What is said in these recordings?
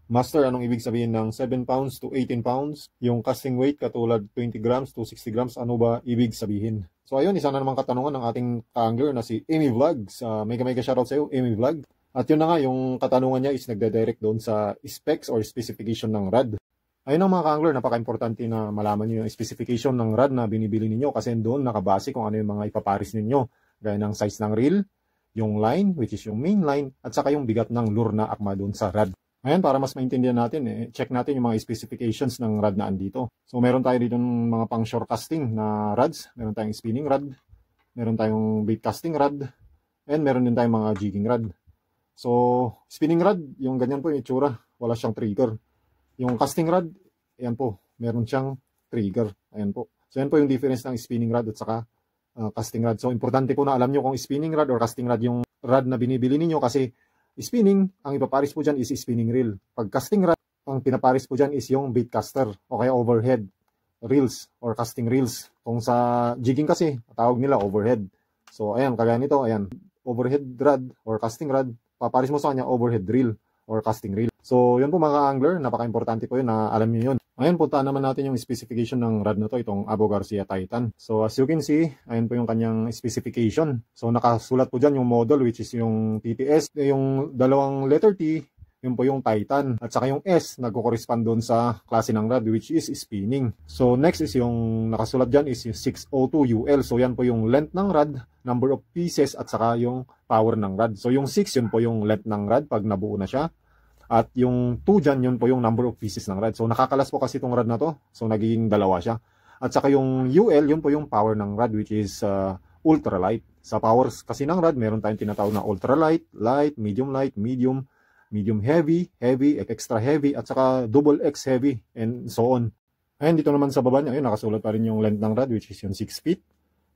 Master, anong ibig sabihin ng 7 pounds to 18 pounds? Yung casting weight katulad 20 grams to 60 grams, ano ba ibig sabihin? So ayun, isa na namang katanungan ng ating ka-angler na si Amy Vlogs. Mega shoutout sa iyo, Amy Vlog. At yun na nga, yung katanungan niya is nagde-direct doon sa specs or specification ng rod. Ayun ang mga ka-angler, napaka-importante na malaman niyo yung specification ng rod na binibili ninyo kasi doon nakabase kung ano yung mga ipaparis ninyo. Gaya ng size ng reel, yung line, which is yung main line, at saka yung bigat ng lure na akma doon sa rod. Ayan, para mas maintindihan natin, check natin yung mga specifications ng rod na andito. So, meron tayo dito ng mga pang shore casting na rods. Meron tayong spinning rod. Meron tayong bait casting rod. And meron din tayong mga jigging rod. So, spinning rod, yung ganyan po yung itsura. Wala siyang trigger. Yung casting rod, ayan po, meron siyang trigger. Ayan po. So, ayan po yung difference ng spinning rod at saka casting rod. So, importante po na alam nyo kung spinning rod or casting rod yung rod na binibili ninyo kasi spinning, ang ipaparis po dyan is spinning reel. Pag casting rod, ang pinaparis po dyan is yung bait caster o kaya overhead reels or casting reels. Kung sa jigging kasi, tawag nila overhead. So, ayan, kagaya nito, ayan, overhead rod or casting rod, paparis mo sa kanya overhead reel or casting reel. So, yun po mga angler, napaka-importante po yun na alam niyo yun. Ngayon, puntaan naman natin yung specification ng rod na to, itong Abu Garcia Titan. So, as you can see, ayan po yung kanyang specification. So, nakasulat po dyan yung model, which is yung TTS. Yung dalawang letter T, yun po yung Titan. At saka yung S, nagko-correspond doon sa klase ng rod, which is spinning. So, next is yung nakasulat dyan is yung 602 UL. So, yan po yung length ng rod, number of pieces, at saka yung power ng rod. So, yung 6, yun po yung length ng rod pag nabuo na siya. At yung 2 dyan, yun po yung number of pieces ng rod. So, nakakalas po kasi itong rod na to. So, nagiging dalawa siya. At saka yung UL, yun po yung power ng rod, which is ultralight. Sa powers kasi ng rod, meron tayong tinatawag na ultralight, light, medium, medium heavy, heavy, extra heavy, at saka double X heavy, and so on. Ayun, dito naman sa baba niya, ayun, nakasulat pa rin yung length ng rod, which is yung 6 feet.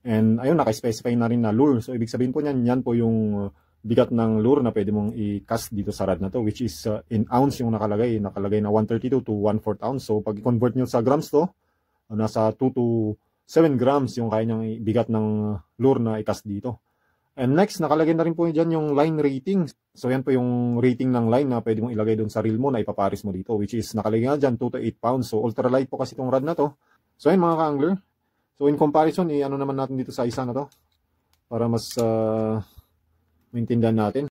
And ayun, naka-specify na rin na lure. So, ibig sabihin po niyan, yan po yung bigat ng lure na pwede mong i-cast dito sa rod na to, which is in ounce yung nakalagay na 132 to 1/4 ounce. So pag i-convert nyo sa grams to, nasa 2 to 7 grams yung kaya niyang bigat ng lure na i-cast dito. And next, nakalagay na rin po dyan yung line rating. So yan po yung rating ng line na pwede mong ilagay doon sa reel mo na ipaparis mo dito, which is nakalagay nga dyan 2 to 8 pounds. So ultralight po kasi itong rod na to. So yan mga ka-angler. So in comparison, i-ano naman natin dito sa isa na to para mas maintindihan natin.